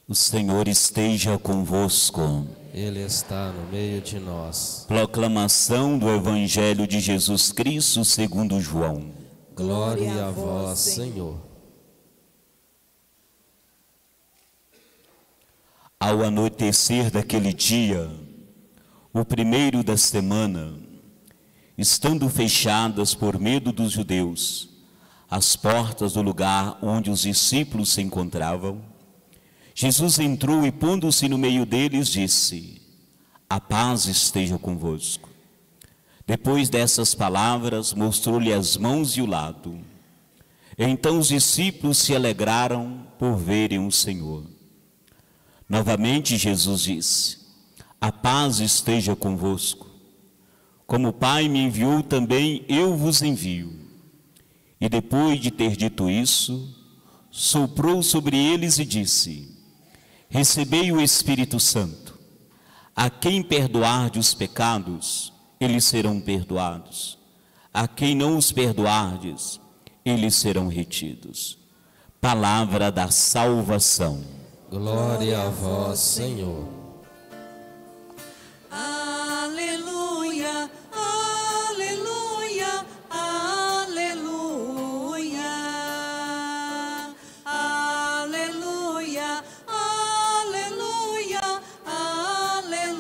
O Senhor esteja convosco. Ele está no meio de nós. Proclamação do Evangelho de Jesus Cristo segundo João. Glória a vós, Senhor. Ao anoitecer daquele dia, o primeiro da semana, estando fechadas por medo dos judeus as portas do lugar onde os discípulos se encontravam, Jesus entrou e, pondo-se no meio deles, disse: a paz esteja convosco. Depois dessas palavras, mostrou-lhe as mãos e o lado. Então os discípulos se alegraram por verem o Senhor. Novamente Jesus disse: a paz esteja convosco. Como o Pai me enviou, também eu vos envio. E depois de ter dito isso, soprou sobre eles e disse: recebei o Espírito Santo. A quem perdoardes os pecados, eles serão perdoados. A quem não os perdoardes, eles serão retidos. Palavra da salvação. Glória a vós, Senhor. Aleluia, aleluia, aleluia. Aleluia, aleluia, aleluia.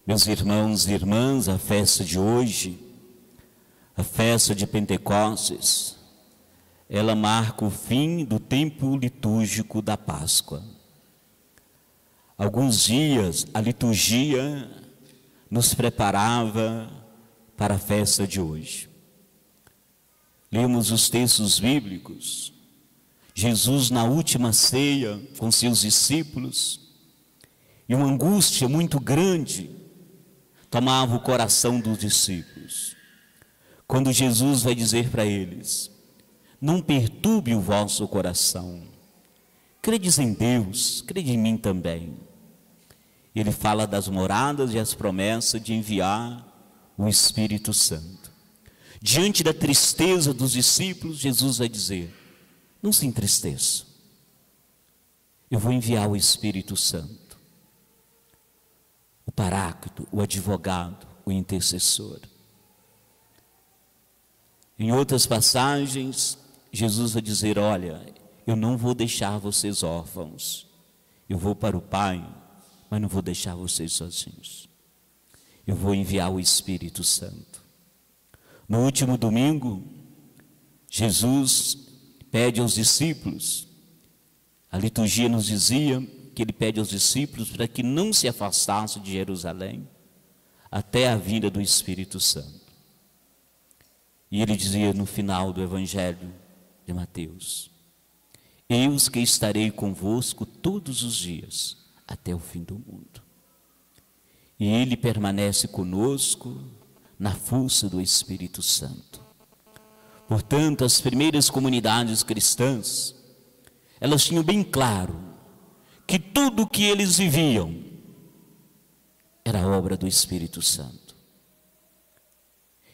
Meus irmãos e irmãs, a festa de hoje, a festa de Pentecostes, ela marca o fim do tempo litúrgico da Páscoa. Alguns dias a liturgia nos preparava para a festa de hoje. Lemos os textos bíblicos. Jesus, na última ceia com seus discípulos, e uma angústia muito grande tomava o coração dos discípulos. Quando Jesus vai dizer para eles: não perturbe o vosso coração. Credes em Deus, crede em mim também. Ele fala das moradas e as promessas de enviar o Espírito Santo. Diante da tristeza dos discípulos, Jesus vai dizer: não se entristeçam. Eu vou enviar o Espírito Santo, o Paráclito, o advogado, o intercessor. Em outras passagens, Jesus vai dizer: olha, eu não vou deixar vocês órfãos. Eu vou para o Pai, mas não vou deixar vocês sozinhos. Eu vou enviar o Espírito Santo. No último domingo, Jesus pede aos discípulos, a liturgia nos dizia que ele pede aos discípulos para que não se afastassem de Jerusalém até a vinda do Espírito Santo. E ele dizia no final do Evangelho de Mateus: eis que estarei convosco todos os dias, até o fim do mundo. E ele permanece conosco na força do Espírito Santo. Portanto, as primeiras comunidades cristãs, elas tinham bem claro que tudo o que eles viviam era obra do Espírito Santo.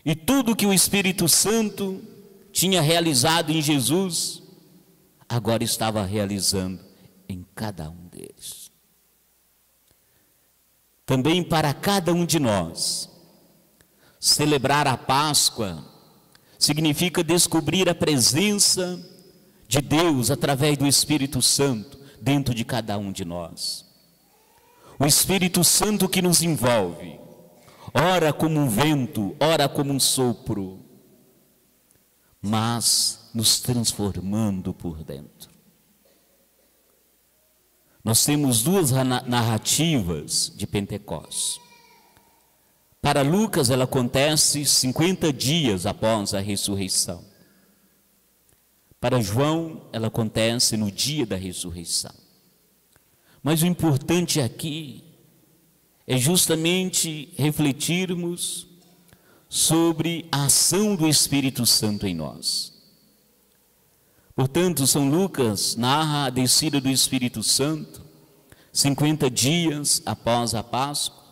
E tudo que o Espírito Santo tinha realizado em Jesus, agora estava realizando em cada um deles. Também para cada um de nós, celebrar a Páscoa significa descobrir a presença de Deus através do Espírito Santo dentro de cada um de nós. O Espírito Santo que nos envolve, ora como um vento, ora como um sopro, mas nos transformando por dentro. Nós temos duas narrativas de Pentecostes. Para Lucas, ela acontece 50 dias após a ressurreição. Para João, ela acontece no dia da ressurreição. Mas o importante aqui é justamente refletirmos sobre a ação do Espírito Santo em nós. Portanto, São Lucas narra a descida do Espírito Santo 50 dias após a Páscoa.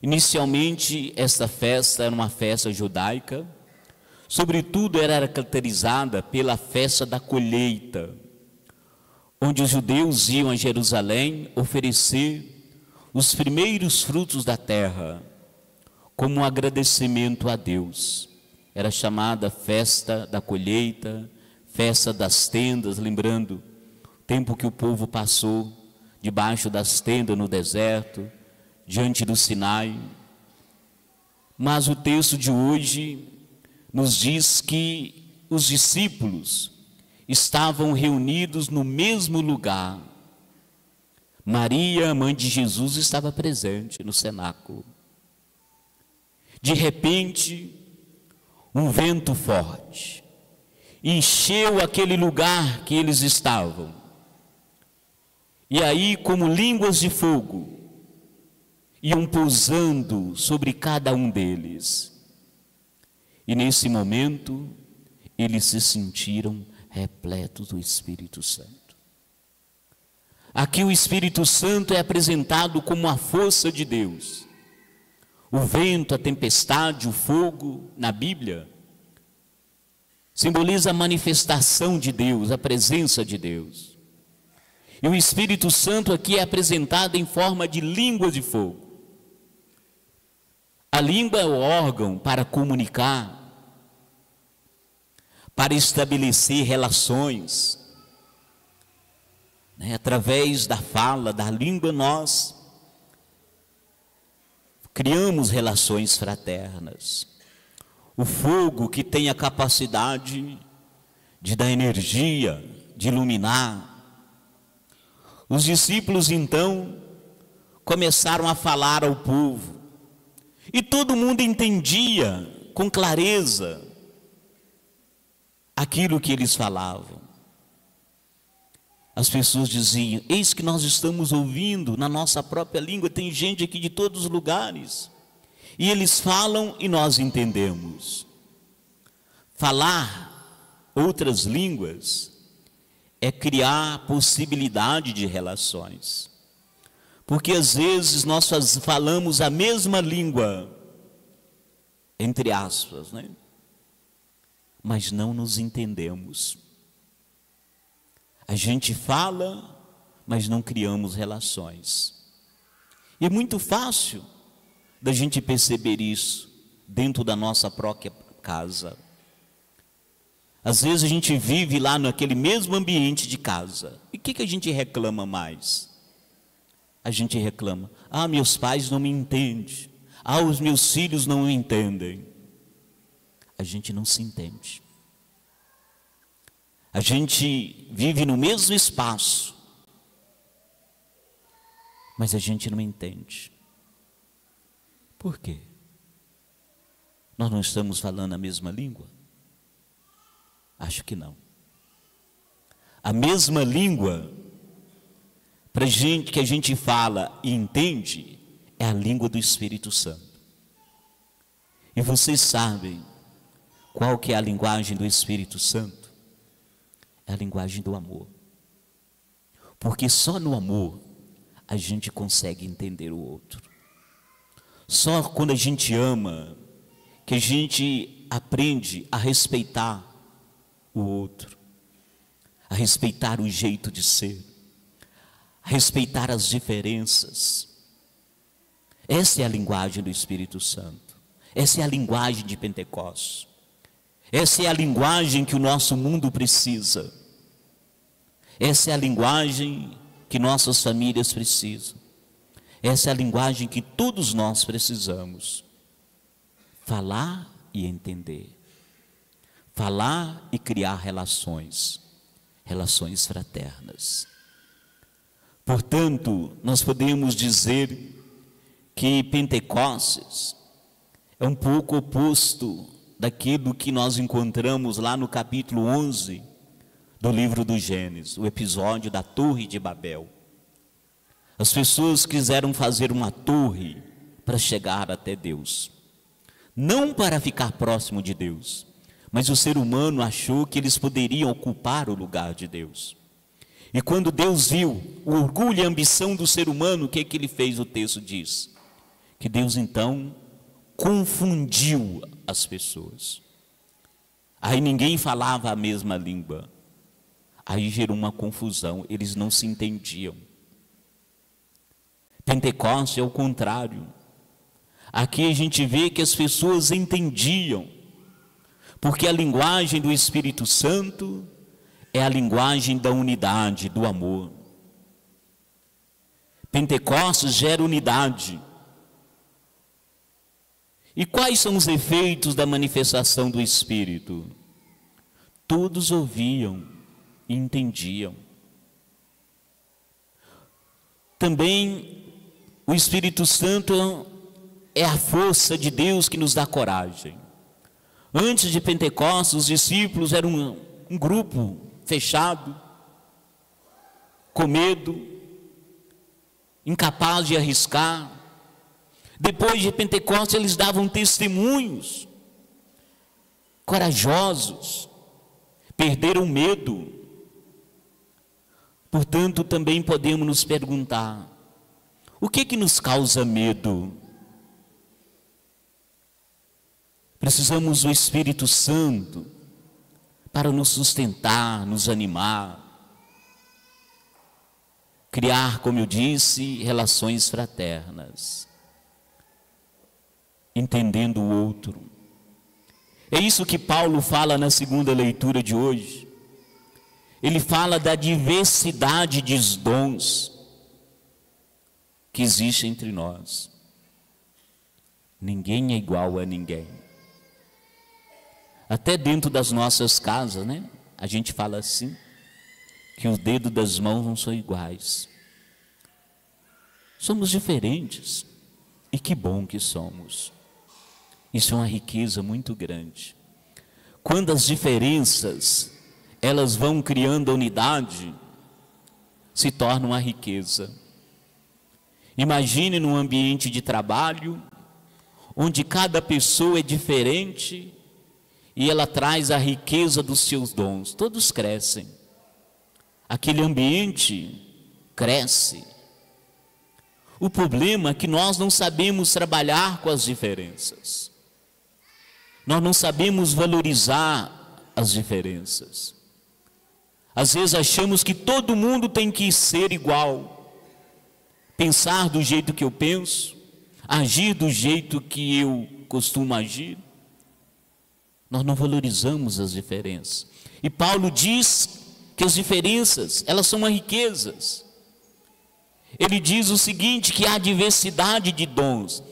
Inicialmente, esta festa era uma festa judaica, Sobretudo era caracterizada pela festa da colheita, onde os judeus iam a Jerusalém oferecer os primeiros frutos da terra, como um agradecimento a Deus. Era chamada festa da colheita, festa das tendas, lembrando o tempo que o povo passou debaixo das tendas no deserto, diante do Sinai. Mas o texto de hoje nos diz que os discípulos estavam reunidos no mesmo lugar. Maria, mãe de Jesus, estava presente no cenáculo. De repente, um vento forte encheu aquele lugar que eles estavam. E aí, como línguas de fogo, iam pousando sobre cada um deles. E nesse momento, eles se sentiram repletos do Espírito Santo. Aqui o Espírito Santo é apresentado como a força de Deus. O vento, a tempestade, o fogo, na Bíblia, simboliza a manifestação de Deus, a presença de Deus. E o Espírito Santo aqui é apresentado em forma de língua de fogo. A língua é o órgão para comunicar, para estabelecer relações. Através da fala, da língua, nós criamos relações fraternas. O fogo, que tem a capacidade de dar energia, de iluminar. Os discípulos então começaram a falar ao povo, e todo mundo entendia com clareza aquilo que eles falavam. As pessoas diziam: eis que nós estamos ouvindo na nossa própria língua, tem gente aqui de todos os lugares, e eles falam e nós entendemos. Falar outras línguas é criar possibilidade de relações, porque às vezes nós falamos a mesma língua, entre aspas, né? Mas não nos entendemos. A gente fala, mas não criamos relações. E é muito fácil da gente perceber isso dentro da nossa própria casa. Às vezes a gente vive lá naquele mesmo ambiente de casa. E o que a gente reclama mais? A gente reclama: ah, meus pais não me entendem. Ah, os meus filhos não me entendem. A gente não se entende. A gente vive no mesmo espaço, mas a gente não entende. Por quê? Nós não estamos falando a mesma língua? Acho que não. A mesma língua para gente que a gente fala e entende é a língua do Espírito Santo. E vocês sabem qual que é a linguagem do Espírito Santo? É a linguagem do amor. Porque só no amor a gente consegue entender o outro. Só quando a gente ama que a gente aprende a respeitar o outro, a respeitar o jeito de ser, a respeitar as diferenças. Essa é a linguagem do Espírito Santo. Essa é a linguagem de Pentecostes. Essa é a linguagem que o nosso mundo precisa. Essa é a linguagem que nossas famílias precisam. Essa é a linguagem que todos nós precisamos. Falar e entender. Falar e criar relações. Relações fraternas. Portanto, nós podemos dizer que Pentecostes é um pouco oposto daquilo que nós encontramos lá no capítulo 11 do livro do Gênesis, o episódio da Torre de Babel. As pessoas quiseram fazer uma torre para chegar até Deus, não para ficar próximo de Deus, mas o ser humano achou que eles poderiam ocupar o lugar de Deus. E quando Deus viu o orgulho e a ambição do ser humano, o que ele fez? O texto diz que Deus então confundiu as pessoas. Aí ninguém falava a mesma língua. Aí gerou uma confusão, eles não se entendiam. Pentecostes é o contrário. Aqui a gente vê que as pessoas entendiam, porque a linguagem do Espírito Santo é a linguagem da unidade, do amor. Pentecostes gera unidade. E quais são os efeitos da manifestação do Espírito? Todos ouviam e entendiam. Também o Espírito Santo é a força de Deus que nos dá coragem. Antes de Pentecostes, os discípulos eram um grupo fechado, com medo, incapaz de arriscar. Depois de Pentecostes, eles davam testemunhos, corajosos, perderam medo. Portanto, também podemos nos perguntar: o que nos causa medo? Precisamos do Espírito Santo para nos sustentar, nos animar, criar, como eu disse, relações fraternas, entendendo o outro. É isso que Paulo fala na segunda leitura de hoje. Ele fala da diversidade de dons que existe entre nós. Ninguém é igual a ninguém. Até dentro das nossas casas, né? A gente fala assim, que os dedos das mãos não são iguais. Somos diferentes. E que bom que somos. Isso é uma riqueza muito grande. Quando as diferenças, elas vão criando a unidade, se torna uma riqueza. Imagine num ambiente de trabalho, onde cada pessoa é diferente, e ela traz a riqueza dos seus dons. Todos crescem. Aquele ambiente cresce. O problema é que nós não sabemos trabalhar com as diferenças. Nós não sabemos valorizar as diferenças. Às vezes achamos que todo mundo tem que ser igual. Pensar do jeito que eu penso, agir do jeito que eu costumo agir. Nós não valorizamos as diferenças. E Paulo diz que as diferenças, elas são uma riqueza. Ele diz o seguinte, que há diversidade de dons,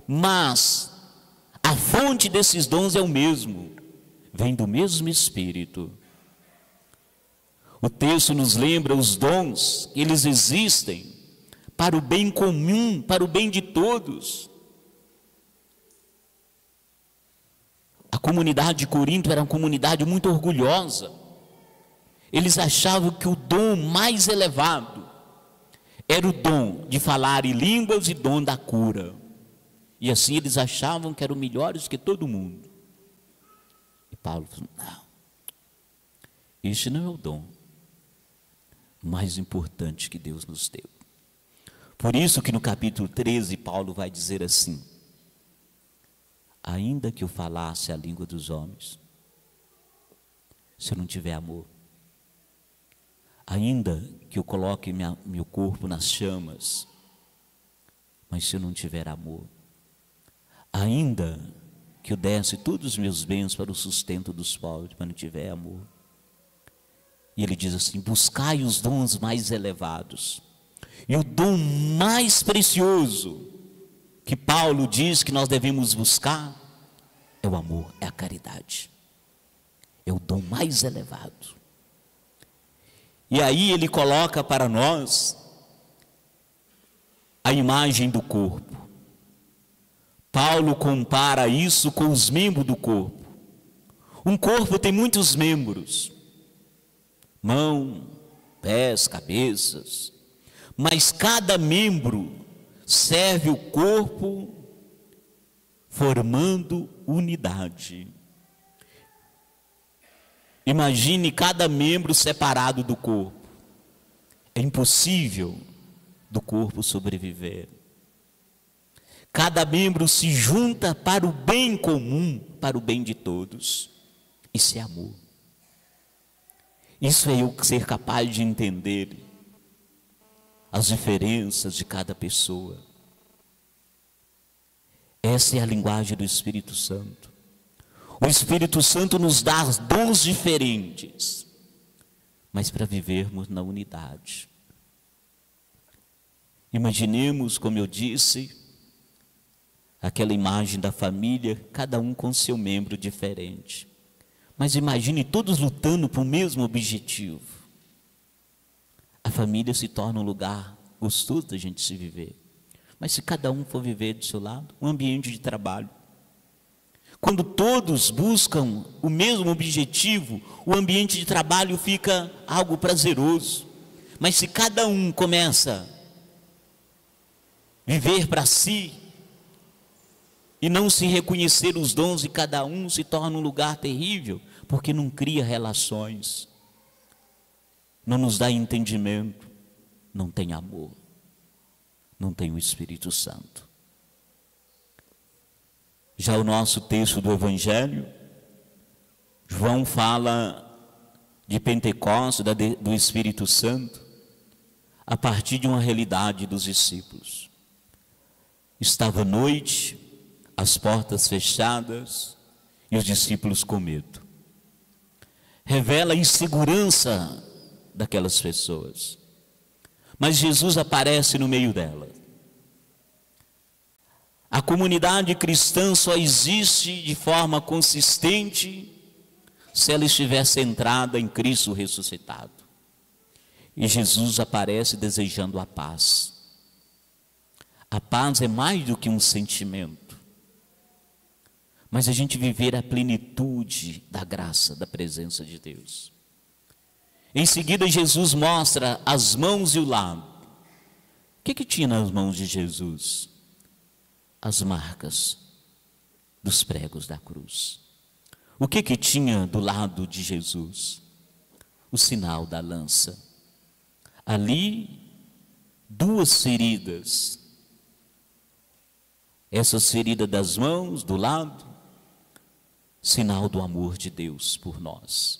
mas a fonte desses dons é o mesmo, vem do mesmo Espírito. O texto nos lembra os dons, eles existem para o bem comum, para o bem de todos. A comunidade de Corinto era uma comunidade muito orgulhosa. Eles achavam que o dom mais elevado era o dom de falar em línguas e dom da cura. E assim eles achavam que eram melhores que todo mundo. E Paulo falou: não, este não é o dom mais importante que Deus nos deu. Por isso que no capítulo 13 Paulo vai dizer assim: ainda que eu falasse a língua dos homens, se eu não tiver amor, ainda que eu coloque meu corpo nas chamas, mas se eu não tiver amor, ainda que eu desse todos os meus bens para o sustento dos pobres, mas não tiver amor. E ele diz assim: buscai os dons mais elevados. E o dom mais precioso que Paulo diz que nós devemos buscar é o amor, é a caridade. É o dom mais elevado. E aí ele coloca para nós a imagem do corpo. Paulo compara isso com os membros do corpo. Um corpo tem muitos membros: mão, pés, cabeças. Mas cada membro serve o corpo formando unidade. Imagine cada membro separado do corpo. É impossível do corpo sobreviver. Cada membro se junta para o bem comum, para o bem de todos. Isso é amor. Isso é eu ser capaz de entender as diferenças de cada pessoa. Essa é a linguagem do Espírito Santo. O Espírito Santo nos dá dons diferentes, mas para vivermos na unidade. Imaginemos, como eu disse, aquela imagem da família, cada um com seu membro diferente. Mas imagine todos lutando para o mesmo objetivo. A família se torna um lugar gostoso da gente se viver. Mas se cada um for viver do seu lado, um ambiente de trabalho. Quando todos buscam o mesmo objetivo, o ambiente de trabalho fica algo prazeroso. Mas se cada um começa a viver para si e não se reconhecer os dons de cada um, se torna um lugar terrível, porque não cria relações, não nos dá entendimento, não tem amor, não tem o Espírito Santo. Já o nosso texto do Evangelho, João fala de Pentecostes, do Espírito Santo, a partir de uma realidade dos discípulos. Estava noite, as portas fechadas e os discípulos com medo. Revela a insegurança daquelas pessoas. Mas Jesus aparece no meio delas. A comunidade cristã só existe de forma consistente se ela estiver centrada em Cristo ressuscitado. E Jesus aparece desejando a paz. A paz é mais do que um sentimento, mas a gente viver a plenitude da graça, da presença de Deus. Em seguida, Jesus mostra as mãos e o lado. O que tinha nas mãos de Jesus? As marcas dos pregos da cruz. O que tinha do lado de Jesus? O sinal da lança. Ali, duas feridas. Essas feridas das mãos, do lado, sinal do amor de Deus por nós.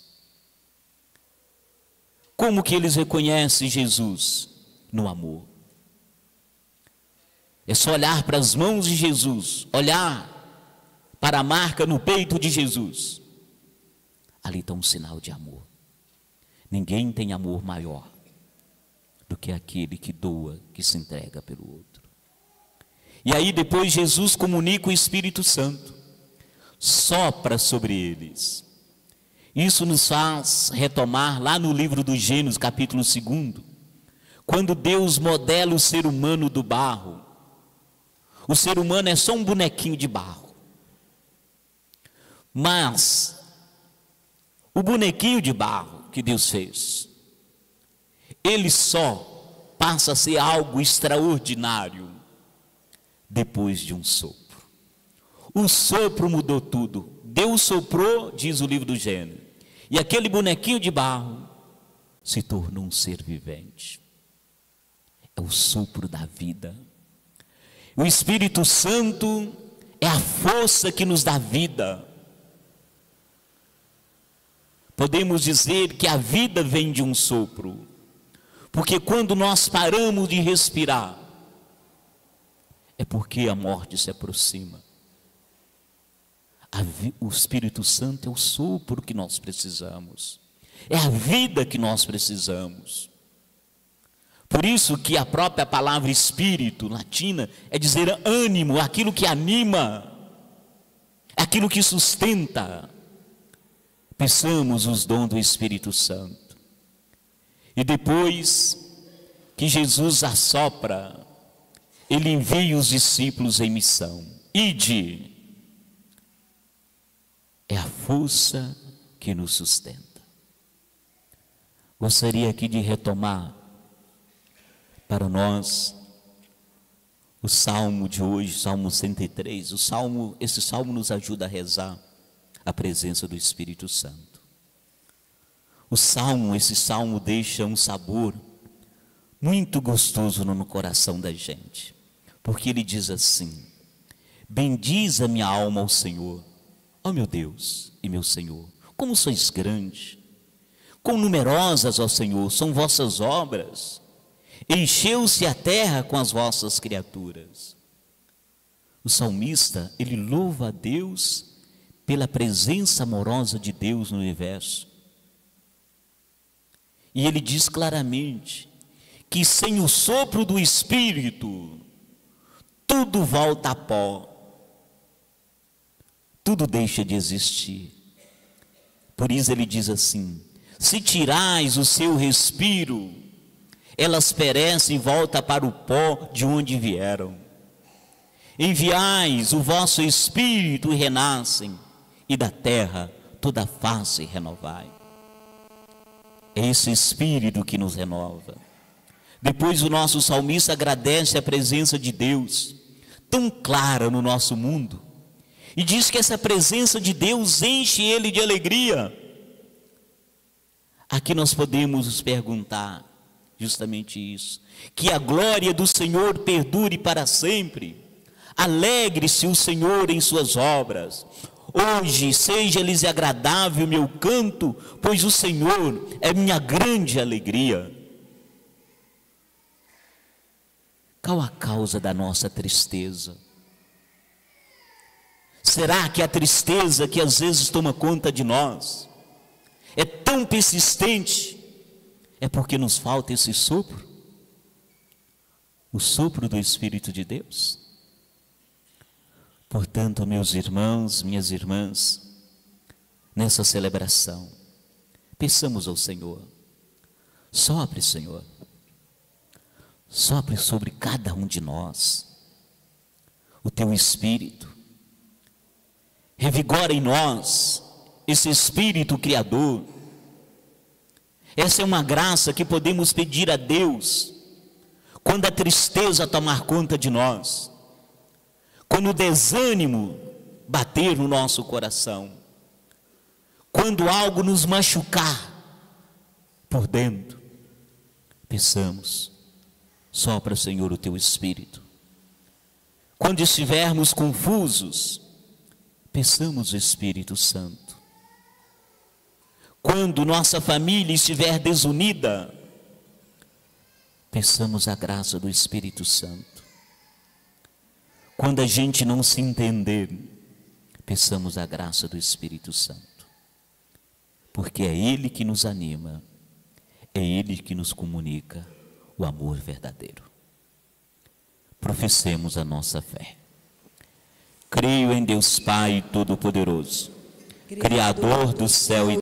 Como que eles reconhecem Jesus? No amor. É só olhar para as mãos de Jesus, olhar para a marca no peito de Jesus. Ali está um sinal de amor. Ninguém tem amor maior do que aquele que doa, que se entrega pelo outro. E aí depois Jesus comunica o Espírito Santo, sopra sobre eles. Isso nos faz retomar lá no livro do Gênesis, capítulo 2, quando Deus modela o ser humano do barro. O ser humano é só um bonequinho de barro. Mas o bonequinho de barro que Deus fez, ele só passa a ser algo extraordinário depois de um sopro. O sopro mudou tudo. Deus soprou, diz o livro do Gênesis, e aquele bonequinho de barro se tornou um ser vivente. É o sopro da vida. O Espírito Santo é a força que nos dá vida. Podemos dizer que a vida vem de um sopro, porque quando nós paramos de respirar, é porque a morte se aproxima. O Espírito Santo é o sopro que nós precisamos, é a vida que nós precisamos. Por isso que a própria palavra espírito, latina, é dizer ânimo, aquilo que anima, aquilo que sustenta. Peçamos os dons do Espírito Santo. E depois que Jesus assopra, ele envia os discípulos em missão. Ide. É a força que nos sustenta. Gostaria aqui de retomar para nós o salmo de hoje, Salmo 103. Esse salmo nos ajuda a rezar a presença do Espírito Santo. Esse salmo deixa um sabor muito gostoso no coração da gente, porque ele diz assim: bendiz a minha alma ao Senhor, ó meu Deus e meu Senhor. Como sois grande, quão numerosas, ó Senhor, são vossas obras. Encheu-se a terra com as vossas criaturas. O salmista, ele louva a Deus pela presença amorosa de Deus no universo. E ele diz claramente que sem o sopro do Espírito, tudo volta a pó, tudo deixa de existir. Por isso ele diz assim: se tirais o seu respiro, elas perecem e voltam para o pó de onde vieram. Enviais o vosso Espírito e renascem, e da terra toda a face renovai. É esse Espírito que nos renova. Depois o nosso salmista agradece a presença de Deus, tão clara no nosso mundo, e diz que essa presença de Deus enche ele de alegria. Aqui nós podemos nos perguntar justamente isso: que a glória do Senhor perdure para sempre. Alegre-se o Senhor em suas obras. Hoje seja-lhes agradável meu canto, pois o Senhor é minha grande alegria. Qual a causa da nossa tristeza? Será que a tristeza que às vezes toma conta de nós é tão persistente? É porque nos falta esse sopro? O sopro do Espírito de Deus? Portanto, meus irmãos, minhas irmãs, nessa celebração, peçamos ao Senhor: sopre, Senhor, sopre sobre cada um de nós o teu Espírito, revigora em nós esse Espírito Criador. Essa é uma graça que podemos pedir a Deus quando a tristeza tomar conta de nós, quando o desânimo bater no nosso coração, quando algo nos machucar por dentro. Peçamos: sopra, Senhor, o teu Espírito. Quando estivermos confusos, peçamos o Espírito Santo. Quando nossa família estiver desunida, peçamos a graça do Espírito Santo. Quando a gente não se entender, peçamos a graça do Espírito Santo. Porque é Ele que nos anima, é Ele que nos comunica o amor verdadeiro. Professemos a nossa fé. Creio em Deus Pai Todo-Poderoso, Criador do céu e